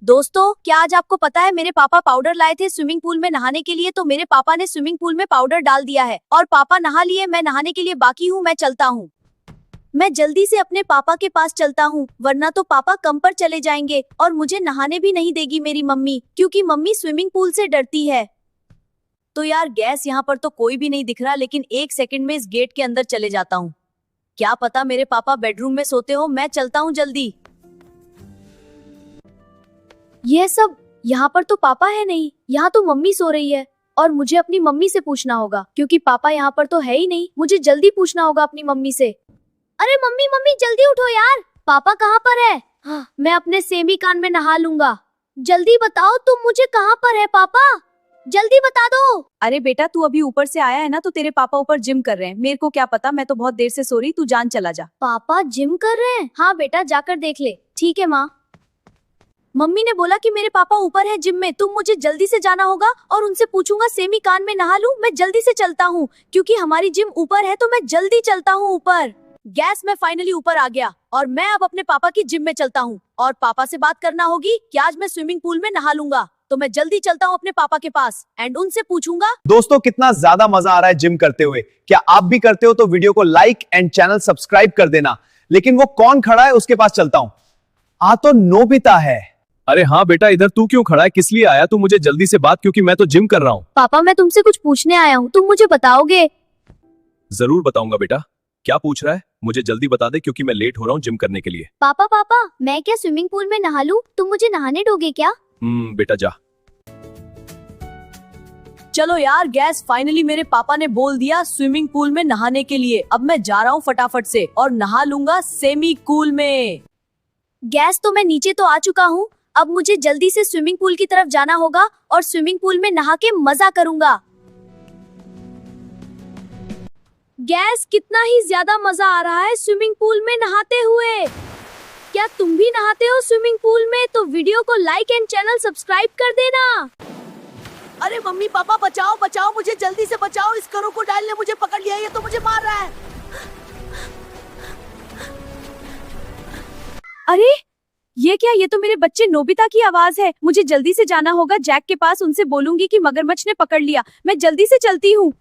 दोस्तों, क्या आज आपको पता है मेरे पापा पाउडर लाए थे स्विमिंग पूल में नहाने के लिए, तो मेरे पापा ने स्विमिंग पूल में पाउडर डाल दिया है और पापा नहा लिए। मैं नहाने के लिए बाकी हूँ, मैं चलता हूँ। मैं जल्दी से अपने पापा के पास चलता हूँ, वरना तो पापा कम पर चले जाएंगे और मुझे नहाने भी नहीं देगी मेरी मम्मी, क्योंकि मम्मी स्विमिंग पूल से डरती है। तो यार गैस, यहाँ पर तो कोई भी नहीं दिख रहा, लेकिन 1 सेकंड में इस गेट के अंदर चले जाता हूँ। क्या पता मेरे पापा बेडरूम में सोते हो। मैं चलता हूँ जल्दी। यह सब, यहाँ पर तो पापा है नहीं, यहाँ तो मम्मी सो रही है और मुझे अपनी मम्मी से पूछना होगा, क्योंकि पापा यहाँ पर तो है ही नहीं। मुझे जल्दी पूछना होगा अपनी मम्मी से। अरे मम्मी मम्मी जल्दी उठो यार, पापा कहाँ पर है? हाँ, मैं अपने सेमी कान में नहा लूंगा। जल्दी बताओ तुम मुझे कहाँ पर है पापा, जल्दी बता दो। अरे बेटा, तू अभी ऊपर से आया है ना, तो तेरे पापा ऊपर जिम कर रहे हैं। मेरे को क्या पता, मैं तो बहुत देर से सो रही। तू जान चला जा। पापा जिम कर रहे हैं? हाँ बेटा, जाकर देख ले। ठीक है माँ। मम्मी ने बोला कि मेरे पापा ऊपर है जिम में, तुम मुझे जल्दी से जाना होगा और उनसे पूछूंगा सेमी कान में नहा लूं। मैं जल्दी से चलता हूँ, क्योंकि हमारी जिम ऊपर है, तो मैं जल्दी चलता हूँ ऊपर। गैस, मैं फाइनली ऊपर आ गया और मैं अब अपने पापा की जिम में चलता हूँ और पापा से बात करना होगी कि आज मैं स्विमिंग पूल में नहा लूंगा। तो मैं जल्दी चलता हूँ अपने पापा के पास एंड उनसे पूछूंगा। दोस्तों, कितना ज्यादा मजा आ रहा है जिम करते हुए। क्या आप भी करते हो? तो वीडियो को लाइक एंड चैनल सब्सक्राइब कर देना। लेकिन वो कौन खड़ा है, उसके पास चलता हूँ। तो नोबिता है। अरे हाँ बेटा, इधर तू क्यों खड़ा है? किस लिए आया तू? मुझे जल्दी से बात, क्योंकि मैं तो जिम कर रहा हूँ। पापा, मैं तुमसे कुछ पूछने आया हूँ, तुम मुझे बताओगे? जरूर बताऊंगा बेटा। क्या पूछ रहा है? मुझे जल्दी बता दे, क्योंकि मैं लेट हो रहा हूँ जिम करने के लिए। पापा, मैं क्या स्विमिंग पूल में नहा लूं? तुम मुझे नहाने दोगे क्या? बेटा जा। चलो यार गैस, फाइनली मेरे पापा ने बोल दिया स्विमिंग पूल में नहाने के लिए। अब मैं जा रहा हूँ फटाफट से और नहा लूंगा सेमी कूल में। गैस, तो मैं नीचे तो आ चुका हूँ। अब मुझे जल्दी से स्विमिंग पूल की तरफ जाना होगा और स्विमिंग पूल में नहा के मजा करूंगा। गैस, कितना ही ज्यादा मजा आ रहा है स्विमिंग पूल में नहाते हुए। क्या तुम भी नहाते हो स्विमिंग पूल में? तो वीडियो को लाइक एंड चैनल सब्सक्राइब कर देना। अरे मम्मी पापा, बचाओ बचाओ, मुझे जल्दी से बचाओ। इस क्रोकोडाइल ने मुझे पकड़ लिया है, ये तो मुझे मार रहा है। अरे ये क्या? ये तो मेरे बच्चे नोबिता की आवाज है। मुझे जल्दी से जाना होगा जैक के पास, उनसे बोलूंगी कि मगरमच्छ ने पकड़ लिया। मैं जल्दी से चलती हूँ।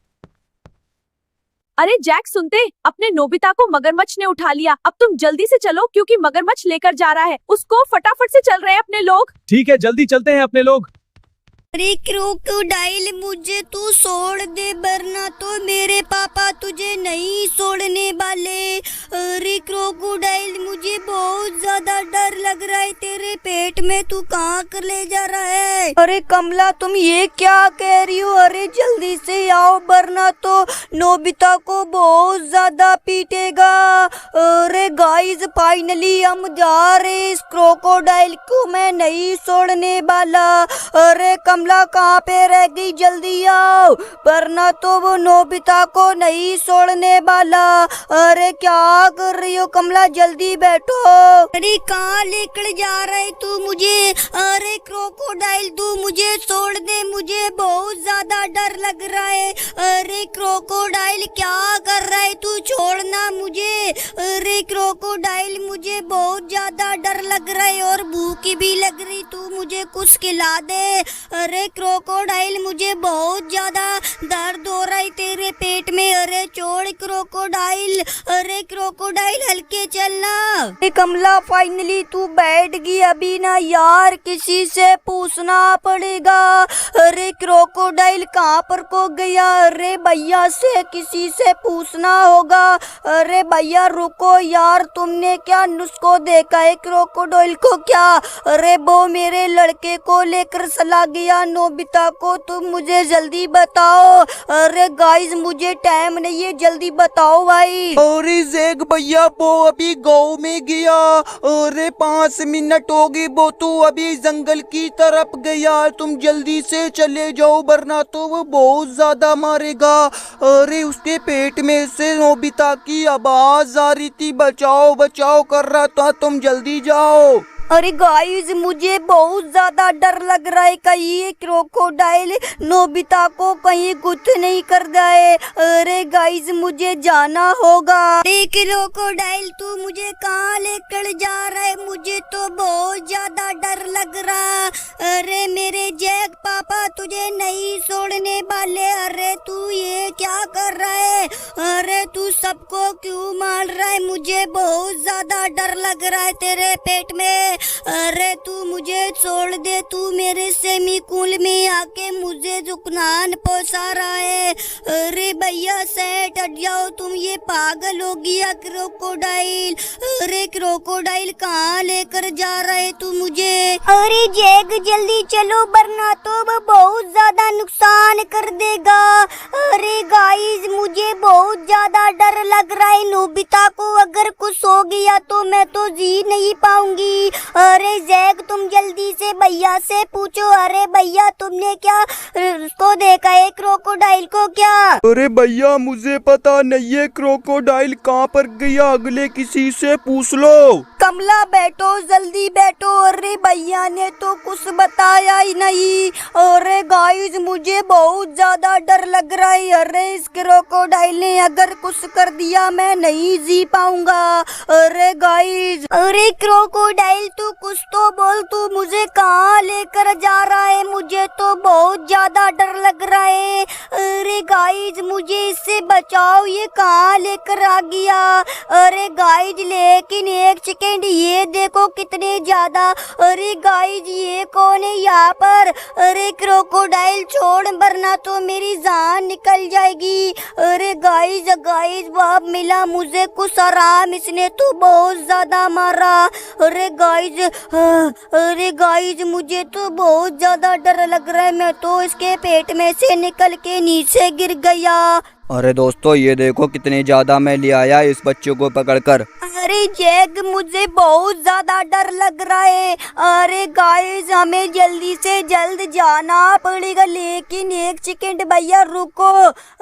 अरे जैक, सुनते, अपने नोबिता को मगरमच्छ ने उठा लिया। अब तुम जल्दी से चलो, क्योंकि मगरमच्छ लेकर जा रहा है उसको। फटाफट से चल रहे हैं अपने लोग। ठीक है, जल्दी चलते हैं अपने लोग। अरे क्रोकोडाइल, मुझे तू छोड़ दे, वरना तो मेरे पापा तुझे नहीं छोड़ने वाले। अरे क्रोकोडाइल, मुझे बहुत ज्यादा डर लग रहा है। तेरे पेट में तू कहाँ कर ले जा रहा है? अरे कमला, तुम ये क्या कह रही हो? अरे जल्दी से आओ, वरना तो नोबिता को बहुत ज्यादा पीटेगा। अरे गाइस, फाइनली हम जा रहे। इस क्रोकोडाइल को मैं नहीं छोड़ने वाला। अरे कमला कहाँ पे रह गई? जल्दी आओ, वरना तो वो नोबिता को नहीं छोड़ने वाला। अरे क्या कर रही हो कमला? जल्दी बैठो। अरे कहाँ लेकर जा रहे तू मुझे? अरे क्रोकोडाइल, तू मुझे छोड़ दे, मुझे बहुत ज्यादा डर लग रहा है। अरे क्रोकोडाइल, क्या कर रहा है तू? छोड़ना मुझे। अरे क्रोकोडाइल, मुझे बहुत ज्यादा डर लग रहा है और भूख भी लग रही, तू मुझे कुछ खिला दे। अरे क्रोकोडाइल, मुझे बहुत ज्यादा दर्द हो रहा है तेरे पेट में। अरे छोड़ क्रोकोडाइल। अरे क्रोकोडाइल, हल्के चलना। अरे कमला, फाइनली तू बैठ गई। अभी ना यार किसी से पूछना पड़ेगा। अरे क्रोकोडाइल कहाँ पर को गया? अरे भैया से, किसी से पूछना होगा। अरे भैया रुको यार, तुमने क्या नुस्खा देखा है क्रोकोडाइल को क्या? अरे वो मेरे लड़के को लेकर चला गया, नोबिता को। तुम मुझे जल्दी बताओ। अरे गाइस, मुझे टाइम नहीं है, जल्दी बताओ भाई। अरे जैक भैया, वो अभी गाँव में गया। अरे 5 मिनट हो गए, वो तो अभी जंगल की तरफ गया। तुम जल्दी से चले जाओ, वरना तो वो बहुत ज्यादा मारेगा। अरे उसके पेट में से नोबिता की आवाज आ रही थी, बचाओ बचाओ कर रहा था। तुम जल्दी जाओ। अरे गाइस, मुझे बहुत ज्यादा डर लग रहा है, कहीं ये क्रोकोडाइल नोबिता को कहीं कुछ नहीं कर जाए। अरे गाइस, मुझे जाना होगा। अरे क्रोकोडाइल, तू मुझे कहाँ लेकर जा रहा है? मुझे तो बहुत ज्यादा डर लग रहा अरे मेरे जैक पापा तुझे नहीं छोड़ने वाले। अरे तू ये क्या कर रहा है? अरे तू सबको क्यों मार रहा है? मुझे बहुत ज्यादा डर लग रहा है तेरे पेट में। अरे तू मुझे छोड़ दे, तू मेरे सेमी कूल में आके मुझे नुकसान पहुंचा रहा है। अरे भैया सेठ हट जाओ, तुम ये पागल हो गया क्रोकोडाइल। अरे क्रोकोडाइल कहाँ लेकर जा रहे तू मुझे? अरे जैक जल्दी चलो वरना तो वो बहुत ज्यादा नुकसान कर देगा। अरे गाइस मुझे बहुत ज्यादा डर लग रहा है, नोबिता को अगर कुछ हो गया तो मैं तो जी नहीं पाऊंगी। अरे जैक तुम जल्दी से भैया से पूछो। अरे भैया तुमने क्या उसको देखा है क्रोकोडाइल को क्या? अरे भैया मुझे पता नहीं है क्रोकोडाइल कहाँ पर गया, अगले किसी से पूछ लो। कमला बैठो, जल्दी बैठो। अरे भैया ने तो कुछ बताया ही नहीं। अरे गाइस मुझे बहुत ज्यादा डर लग रहा है। अरे इस क्रोकोडाइल ने अगर कुछ कर दिया मैं नहीं जी पाऊंगा। अरे गाइस, अरे क्रोकोडाइल तू कुछ तो बोल, तू मुझे कहाँ लेकर जा रहा है? मुझे तो बहुत ज्यादा डर लग रहा है। अरे गाइस मुझे इससे बचाओ, ये कहाँ लेकर आ गया? अरे गाइस लेकिन एक सेकेंड, ये देखो कितने ज्यादा। अरे गाइस ये कौन है यहाँ पर? अरे क्रोकोडाइल छोड़ वरना तो मेरी जान निकल जाएगी। अरे गाइस बाप मिला मुझे कुछ आराम, इसने तो बहुत ज्यादा मारा। अरे गाइस मुझे तो बहुत ज्यादा डर लग रहा है, मैं तो इसके पेट में से निकल के नीचे गिर गया। अरे दोस्तों ये देखो कितने ज्यादा मैं ले आया इस बच्चे को पकड़कर। अरे जैक मुझे बहुत ज्यादा डर लग रहा है। अरे गाइस हमें जल्दी से जल्द जाना पड़ेगा, लेकिन एक सेकंड भैया रुको।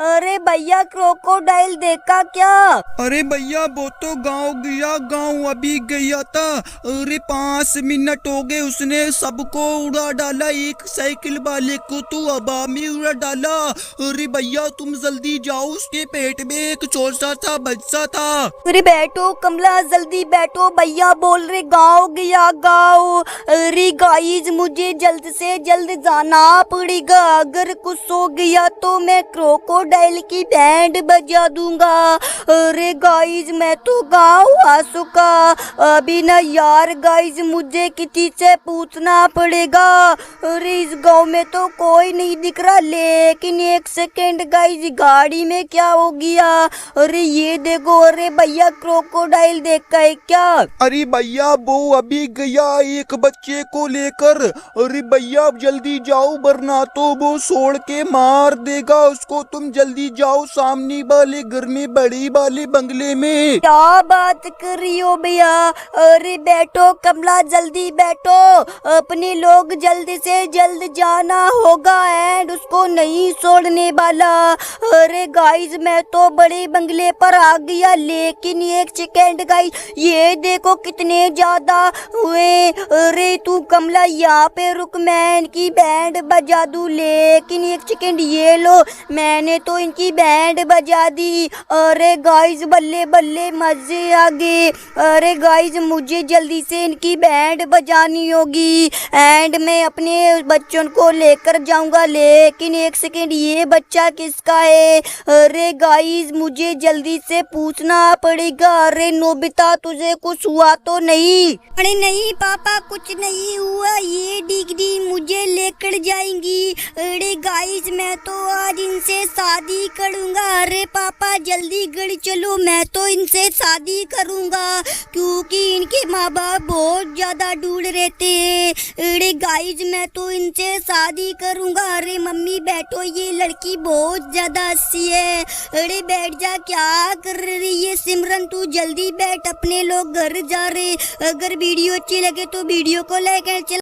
अरे भैया क्रोकोडाइल देखा क्या? अरे भैया वो तो गांव गया, गांव अभी गया था। अरे 5 मिनट हो गए, उसने सबको उड़ा डाला, एक साइकिल वाले को तो हवा में उड़ा डाला। अरे भैया तुम जल्दी जाओ, उसके पेट में एक छोटा सा बच्चा था। अरे बैठो कमला जल्दी बैठो, भैया बोल रहे गाँव गया गाँव। अरे गाइस मुझे जल्द से जल्द जाना पड़ेगा, अगर कुछ हो गया तो मैं क्रोकोडाइल की बैंड बजा दूंगा। अरे गाइस मैं तो गाँव आ चुका, अभी ना यार गाइस मुझे किसी से पूछना पड़ेगा। अरे इस गाँव में तो कोई नहीं दिख रहा, लेकिन एक सेकेंड गाइस गाड़ी में क्या हो गया? अरे ये देखो, अरे भैया क्रोकोडाइल देखा है क्या? अरे भैया वो अभी गया एक बच्चे को लेकर। अरे भैया जल्दी जाओ वरना तो वो छोड़ के मार देगा उसको। तुम जल्दी जाओ सामने वाले घर में, बड़े वाले बंगले में। क्या बात कर रही हो भैया? अरे बैठो कमला जल्दी बैठो, अपने लोग जल्दी से जल्द जाना होगा एंड उसको नहीं छोड़ने वाला। अरे गाइस मैं तो बड़े बंगले पर आ गया, लेकिन एक सेकेंड गाइस ये देखो कितने ज्यादा हुए। अरे तू कमला यहाँ पे रुक, मैं इनकी बैंड बजा दूं, लेकिन एक सेकेंड ये लो मैंने तो इनकी बैंड बजा दी। अरे गाइस बल्ले बल्ले मजे आ गए। अरे गाइस मुझे जल्दी से इनकी बैंड बजानी होगी एंड मैं अपने बच्चों को लेकर जाऊंगा, लेकिन एक सेकेंड ये बच्चा किसका है? अरे गाइस मुझे जल्दी से पूछना पड़ेगा। अरे नोबिता तुझे कुछ हुआ तो नहीं? अरे नहीं पापा कुछ नहीं हुआ, ये डिग्री मुझे लेकर जाएंगी। अरे गाइस मैं तो आज इनसे शादी करूंगा। अरे पापा जल्दी घर चलो, मैं तो इनसे शादी करूंगा क्योंकि इनके माँ बाप बहुत ज्यादा दूर रहते हैं। अरे गाइस मैं तो इनसे शादी करूंगा। अरे मम्मी बैठो, ये लड़की बहुत ज्यादा अच्छी है। अरे बैठ जा, क्या कर रही है सिमरन? तू जल्दी बैठ, अपने लोग घर जा रहे। अगर वीडियो अच्छी लगे तो वीडियो को लाइक एंड